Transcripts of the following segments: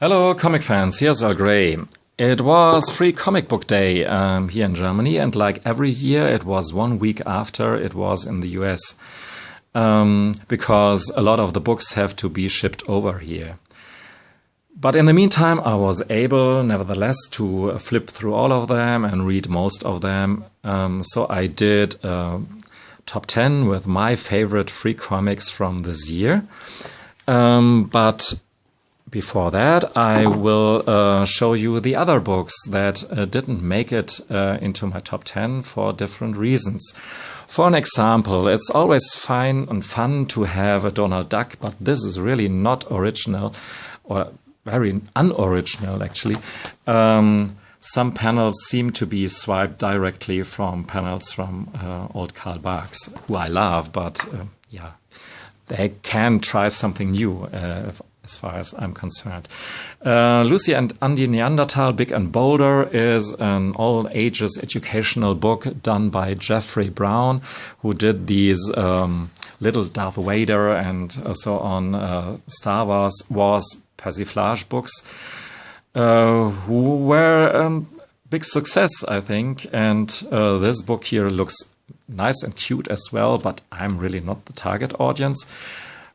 Hello, comic fans. Here's Earl Grey. It was Free Comic Book Day here in Germany, and like every year, it was 1 week after it was in the US, because a lot of the books have to be shipped over here. But in the meantime, I was able, nevertheless, to flip through all of them and read most of them. So I did top 10 with my favorite free comics from this year. But before that, I will show you the other books that didn't make it into my top 10 for different reasons. For an example, it's always fine and fun to have a Donald Duck, but this is really not original, or very unoriginal, actually. Some panels seem to be swiped directly from panels from old Karl Barks, who I love, but yeah, they can try something new, as far as I'm concerned. Lucy and Andy Neanderthal, Big and Bolder is an all ages educational book done by Jeffrey Brown, who did these Little Darth Vader and so on Star Wars persiflage books, who were big success, I think. And this book here looks nice and cute as well, but I'm really not the target audience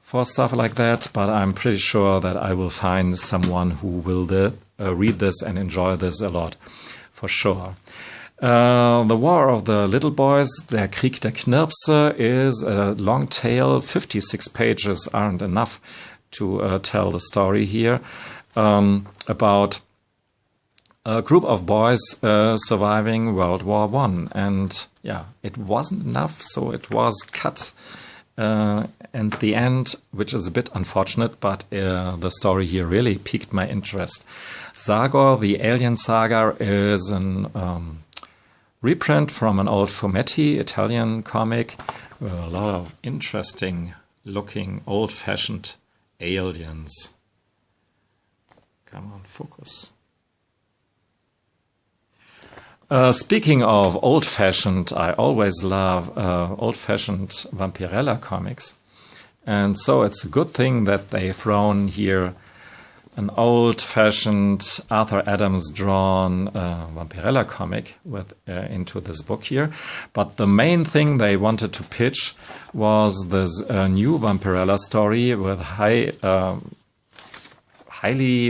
for stuff like that. But I'm pretty sure that I will find someone who will read this and enjoy this a lot, for sure. The War of the Little Boys, Der Krieg der Knirpse, is a long tale. 56 pages aren't enough to tell the story here, about a group of boys surviving World War I. And yeah, it wasn't enough, so it was cut at the end, which is a bit unfortunate, but the story here really piqued my interest. Zagor, the Alien Saga, is an reprint from an old Fumetti Italian comic with a lot of interesting looking old-fashioned aliens. Come on, focus. Speaking of old-fashioned, I always love old-fashioned Vampirella comics. And so it's a good thing that they've thrown here an old-fashioned Arthur Adams drawn Vampirella comic into this book here. But the main thing they wanted to pitch was this new Vampirella story with highly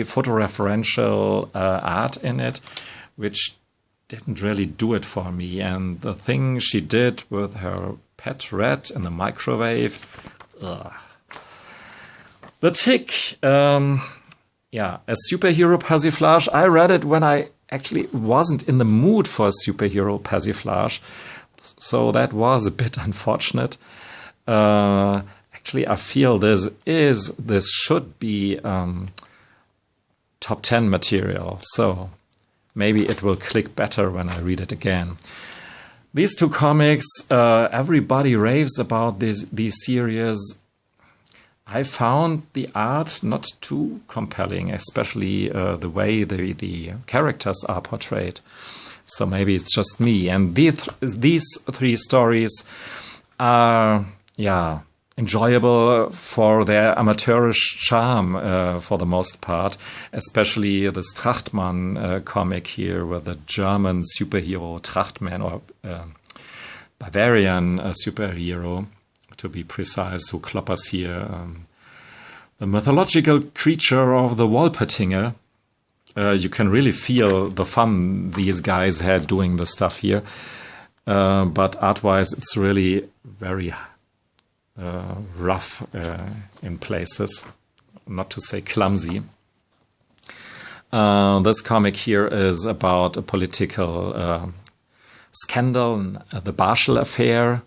photoreferential art in it, which didn't really do it for me. And the thing she did with her pet rat in the microwave, ugh. The Tick, yeah, a superhero persiflage. I read it when I actually wasn't in the mood for a superhero persiflage, so that was a bit unfortunate. Actually, I feel this should be top 10 material, so maybe it will click better when I read it again. These two comics, everybody raves about these series. I found the art not too compelling, especially the way the characters are portrayed. So maybe it's just me. And these three stories are, yeah, enjoyable for their amateurish charm for the most part, especially the Trachtmann comic here with the German superhero Trachtmann, or Bavarian superhero, to be precise, who Kloppers here. The mythological creature of the Wolpertinger. You can really feel the fun these guys had doing the stuff here. But art-wise, it's really very rough in places, not to say clumsy. This comic here is about a political scandal, the Barschel affair.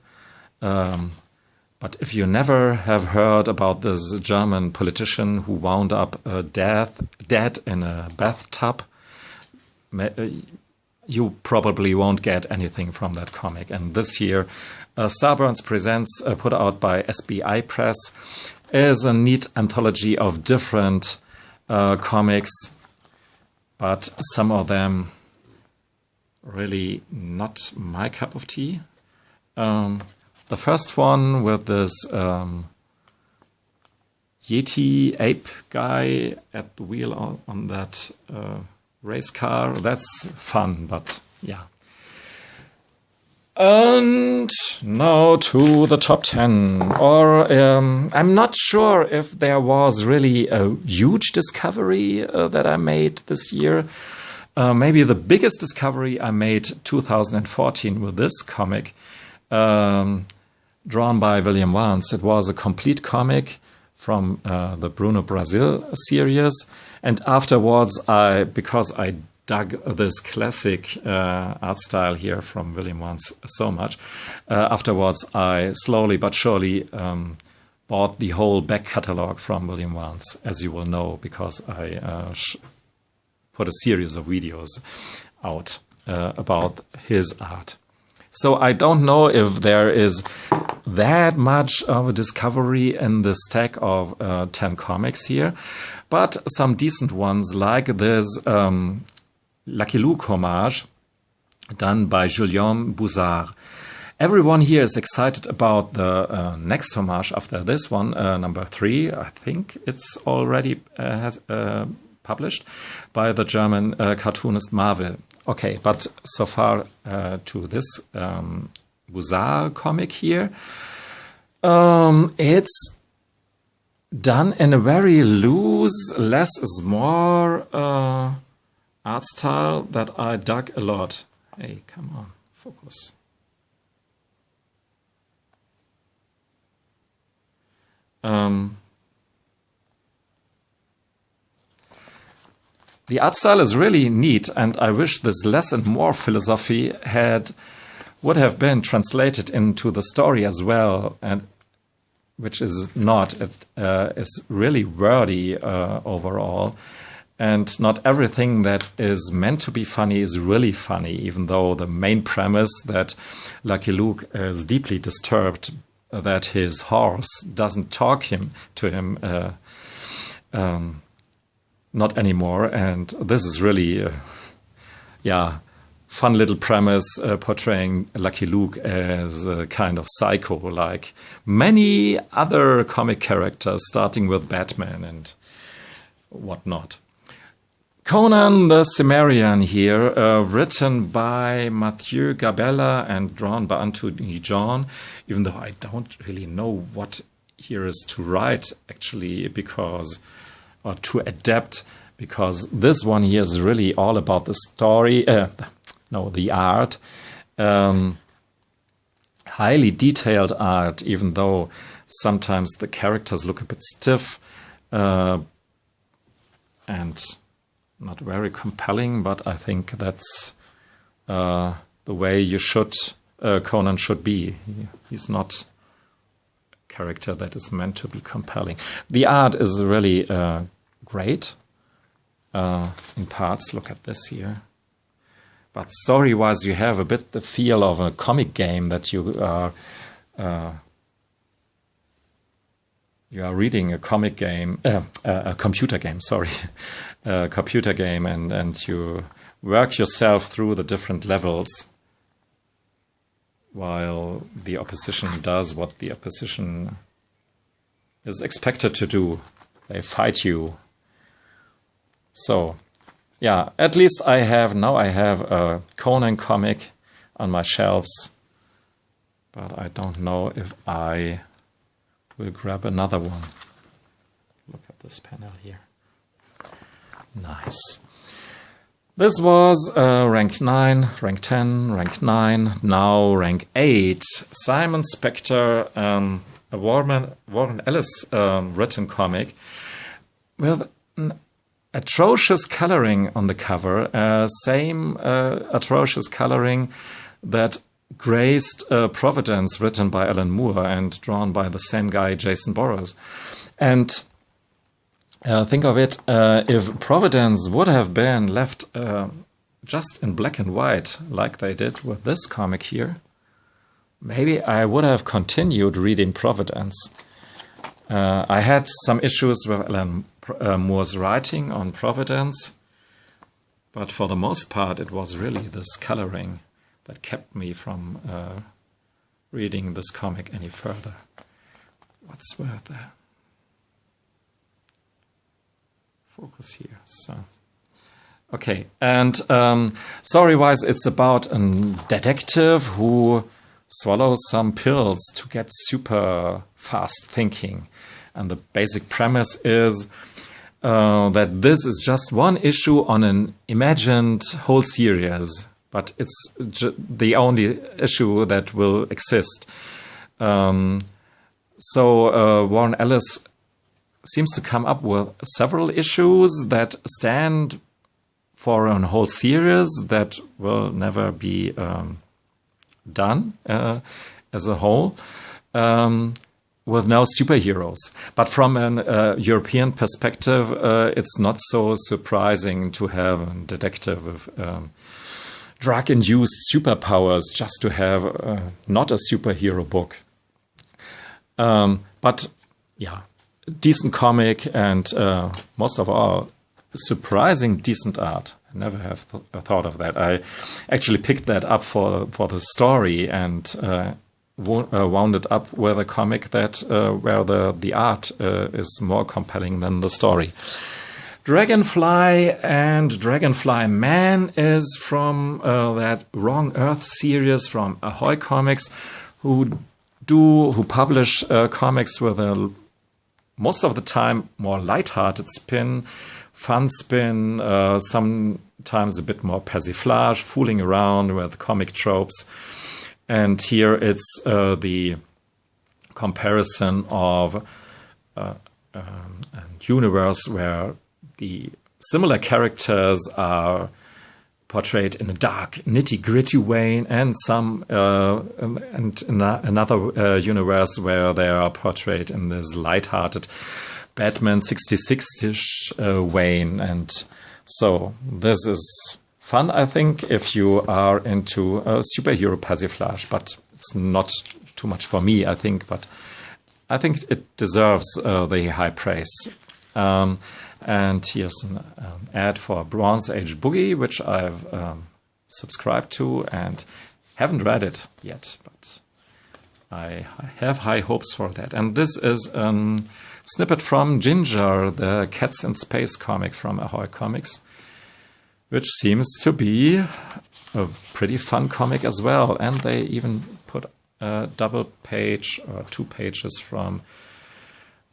But if you never have heard about this German politician who wound up dead in a bathtub, you probably won't get anything from that comic. And this year, Starburns Presents, put out by SBI Press, is a neat anthology of different comics, but some of them really not my cup of tea. The first one with this Yeti ape guy at the wheel on that race car. That's fun, but yeah. And now to the top 10. Or I'm not sure if there was really a huge discovery that I made this year. Maybe the biggest discovery I made 2014 with this comic, drawn by William Vance. It was a complete comic from the Bruno Brazil series. And afterwards, because I dug this classic art style here from William Vance so much, afterwards I slowly but surely bought the whole back catalog from William Vance, as you will know, because I put a series of videos out about his art. So I don't know if there is that much of a discovery in the stack of 10 comics here, but some decent ones like this Lucky Luke homage done by Julien Boussard. Everyone here is excited about the next homage after this one, number 3. I think it's already published by the German cartoonist Marvel. Okay, but so far to this Boussard comic here, it's done in a very loose, less is more art style that I dug a lot. Hey, come on, focus. The art style is really neat, and I wish this less and more philosophy would have been translated into the story as well, and which is not. It is really wordy overall. And not everything that is meant to be funny is really funny, even though the main premise that Lucky Luke is deeply disturbed that his horse doesn't talk to him not anymore. And this is really, fun little premise portraying Lucky Luke as a kind of psycho, like many other comic characters, starting with Batman and whatnot. Conan the Cimmerian here, written by Mathieu Gabella and drawn by Anthony John, even though I don't really know what here is to write, actually, or to adapt, because this one here is really all about the story, the art. Highly detailed art, even though sometimes the characters look a bit stiff, and not very compelling, but I think that's the way Conan should be. He's not a character that is meant to be compelling. The art is really great in parts. Look at this here. But story-wise, you have a bit the feel of a comic game that you are reading a comic game, a computer game, sorry. A computer game, and you work yourself through the different levels while the opposition does what the opposition is expected to do. They fight you. So, yeah, at least I have a Conan comic on my shelves, but I don't know if I will grab another one. Look at this panel here. Nice. This was rank 9, rank 10, rank 9, now rank 8. Simon Spector, a Warren Ellis written comic with an atrocious coloring on the cover, same atrocious coloring that graced Providence, written by Alan Moore and drawn by the same guy, Jason Burrows. And think of it, if Providence would have been left just in black and white, like they did with this comic here, maybe I would have continued reading Providence. I had some issues with Alan Moore's writing on Providence, but for the most part it was really this coloring that kept me from reading this comic any further. What's worth there? focus here. So, okay, and story-wise, it's about a detective who swallows some pills to get super fast thinking. And the basic premise is that this is just one issue on an imagined whole series, but it's the only issue that will exist. So Warren Ellis seems to come up with several issues that stand for a whole series that will never be done as a whole. With no superheroes. But from a European perspective, it's not so surprising to have a detective with drug-induced superpowers just to have not a superhero book. But yeah, decent comic and most of all, surprising decent art. I never have thought of that. I actually picked that up for the story and wound it up with a comic that where the art is more compelling than the story. Dragonfly and Dragonfly Man is from that Wrong Earth series from Ahoy Comics, who publish comics with a most of the time more light-hearted spin, fun spin, sometimes a bit more persiflage, fooling around with comic tropes. And here it's the comparison of a universe where the similar characters are portrayed in a dark, nitty-gritty way, and another universe where they are portrayed in this light-hearted Batman 66-ish way. And so this is fun, I think, if you are into superhero persiflage, but it's not too much for me, I think. But I think it deserves the high praise. And here's an ad for Bronze Age Boogie, which I've subscribed to and haven't read it yet, but I have high hopes for that. And this is a snippet from Ginger, the Cats in Space comic from Ahoy Comics, which seems to be a pretty fun comic as well. And they even put a double page or 2 pages from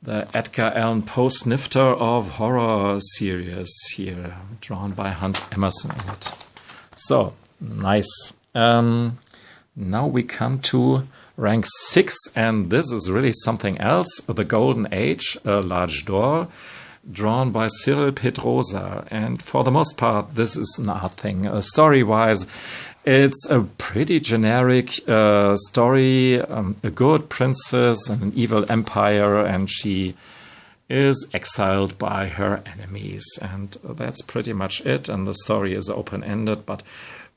the Edgar Allan Poe Snifter of Horror series here, drawn by Hunt Emerson in it. So, nice. Now we come to rank 6, and this is really something else. The Golden Age, a large door, drawn by Cyril Pedrosa. And for the most part, this is an art thing. Story-wise, it's a pretty generic story. A good princess and an evil empire, and she is exiled by her enemies. And that's pretty much it. And the story is open-ended. But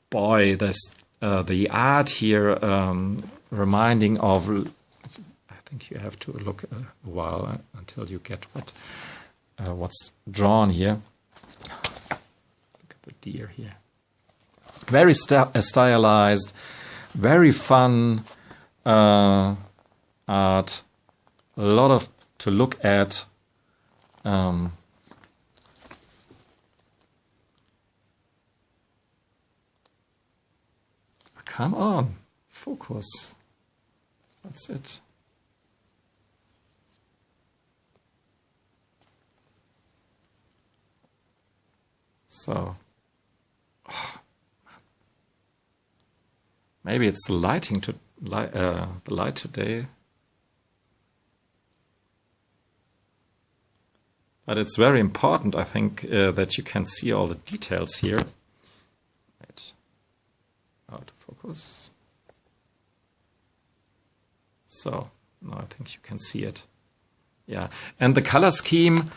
boy, the art here reminding of... I think you have to look a while until you get what's drawn here. Look at the deer here. Very stylized, very fun art. A lot to look at. Come on, focus. That's it. So, maybe it's the lighting the light today, but it's very important, I think, that you can see all the details here. Right. Out of focus. So now I think you can see it. Yeah, and the color scheme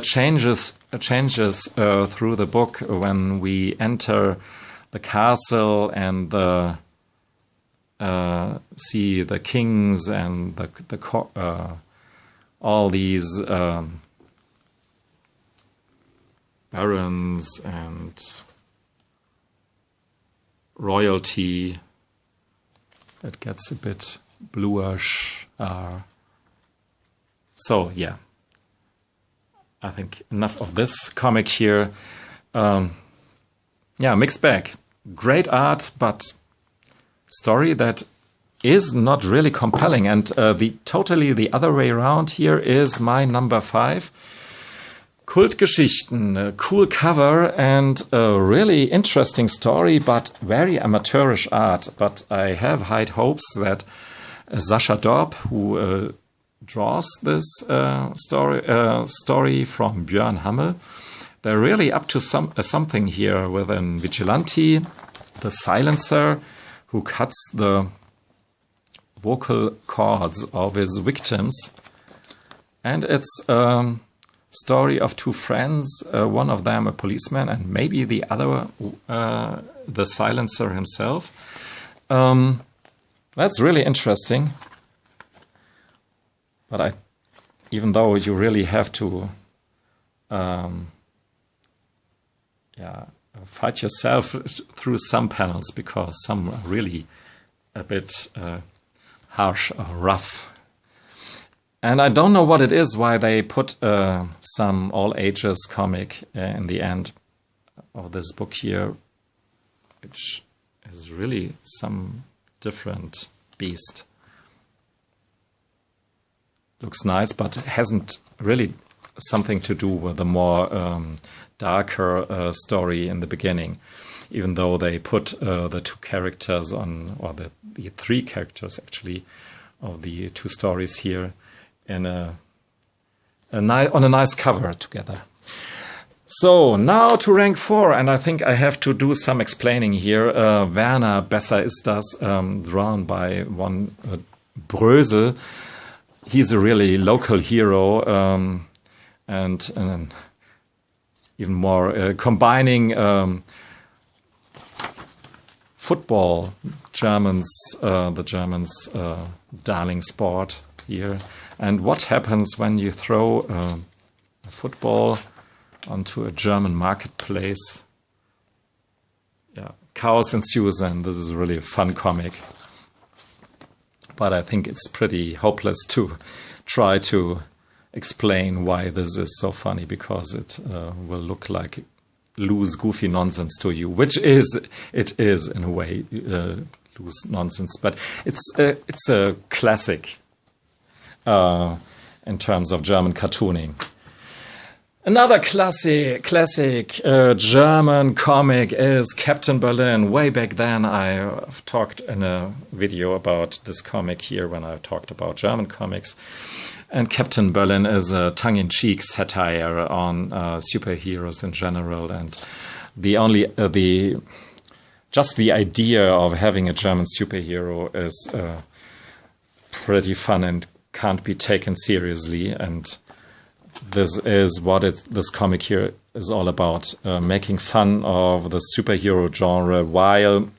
changes through the book when we enter the castle and see the kings and all these barons and royalty. It gets a bit bluish. So yeah, I think enough of this comic here. Yeah, mixed bag. Great art, but story that is not really compelling. And totally the other way around here is my number 5. Kultgeschichten, a cool cover and a really interesting story, but very amateurish art. But I have high hopes that Sascha Dorp, who draws this story from Björn Hammel, they're really up to something here with a Vigilante, the silencer, who cuts the vocal cords of his victims. And it's story of 2 friends, one of them a policeman and maybe the other the silencer himself. That's really interesting. But even though you really have to fight yourself through some panels, because some are really a bit harsh or rough. And I don't know what it is, why they put some all ages comic in the end of this book here, which is really some different beast. Looks nice, but hasn't really something to do with the more darker story in the beginning, even though they put the 2 characters on, or the 3 characters actually, of the 2 stories here in on a nice cover together. So now to rank 4, and I think I have to do some explaining here. Werner, Besser ist das, drawn by one Brösel. He's a really local hero, and even more combining football, the Germans' darling sport here. And what happens when you throw a football onto a German marketplace? Yeah, chaos ensues, and this is really a fun comic. But I think it's pretty hopeless to try to explain why this is so funny, because it will look like loose, goofy nonsense to you, which it is in a way loose nonsense. But it's a classic in terms of German cartooning. Another classic German comic is Captain Berlin. Way back then, I've talked in a video about this comic here when I talked about German comics. And Captain Berlin is a tongue-in-cheek satire on superheroes in general. And just the idea of having a German superhero is pretty fun and can't be taken seriously. And this is what this comic here is all about, making fun of the superhero genre while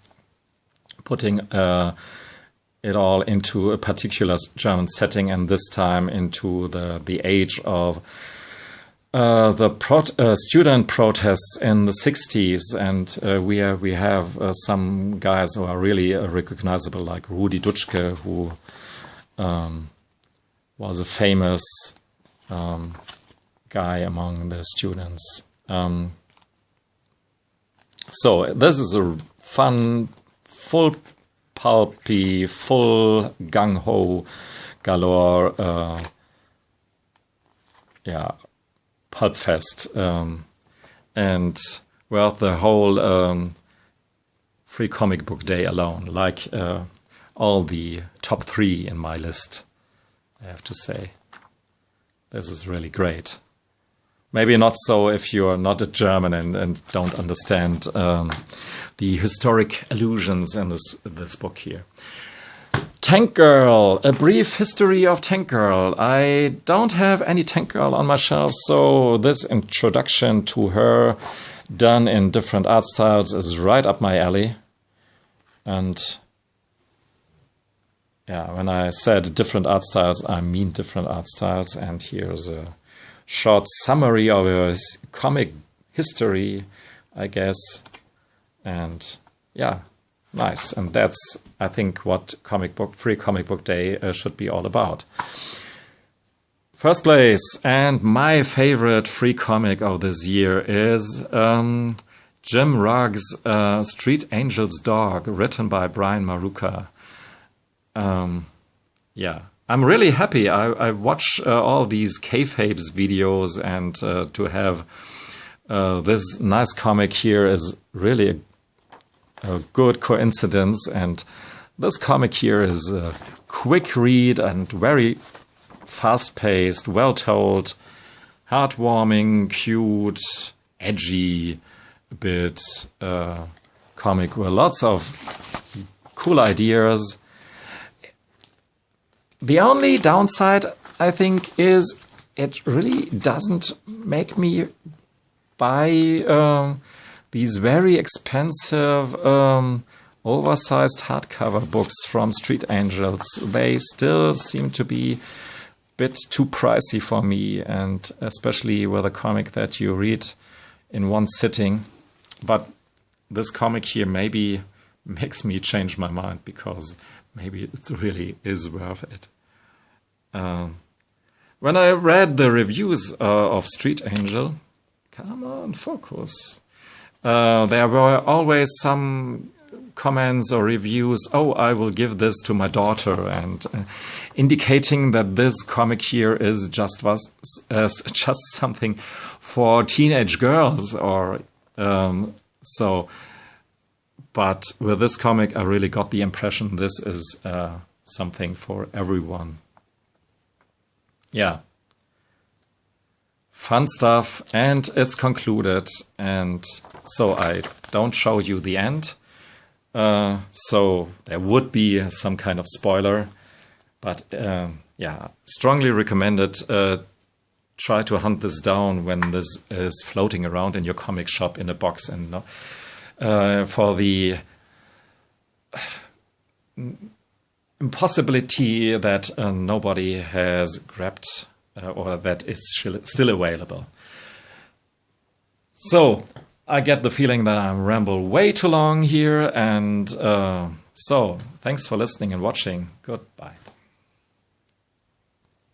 putting it all into a particular German setting, and this time into the age of the student protests in the 60s. And we have some guys who are really recognizable, like Rudi Dutschke, who was a famous guy among the students. So this is a fun, full pulpy, full gung-ho galore, pulp fest. And well, the whole Free Comic Book Day alone, like all the top 3 in my list, I have to say. This is really great. Maybe not so if you're not a German and don't understand the historic allusions in this book here. Tank Girl, a brief history of Tank Girl. I don't have any Tank Girl on my shelf, so this introduction to her, done in different art styles, is right up my alley. And yeah, when I said different art styles, I mean different art styles. And here's a short summary of a comic history, I guess. And yeah, nice. And that's, I think, what Free Comic Book Day should be all about. First place, and my favorite free comic of this year is Jim Rugg's Street Angel's Dog, written by Brian Maruka. Yeah, I'm really happy. I watch all these kayfabes videos, and to have this nice comic here is really a good coincidence. And this comic here is a quick read and very fast-paced, well-told, heartwarming, cute, edgy, a bit comic with lots of cool ideas. The only downside, I think, is it really doesn't make me buy these very expensive, oversized hardcover books from Street Angels. They still seem to be a bit too pricey for me, and especially with a comic that you read in one sitting. But this comic here maybe makes me change my mind, because maybe it really is worth it. When I read the reviews of Street Angel, come on, focus. There were always some comments or reviews, oh, I will give this to my daughter, and indicating that this comic here is just something for teenage girls, or so. But with this comic, I really got the impression this is something for everyone. Yeah. Fun stuff, and it's concluded, and so I don't show you the end. So there would be some kind of spoiler, but yeah, strongly recommended. Try to hunt this down when this is floating around in your comic shop in a box, and for the impossibility that nobody has grabbed or that it's still available. So I get the feeling that I ramble way too long here, and so thanks for listening and watching. Goodbye.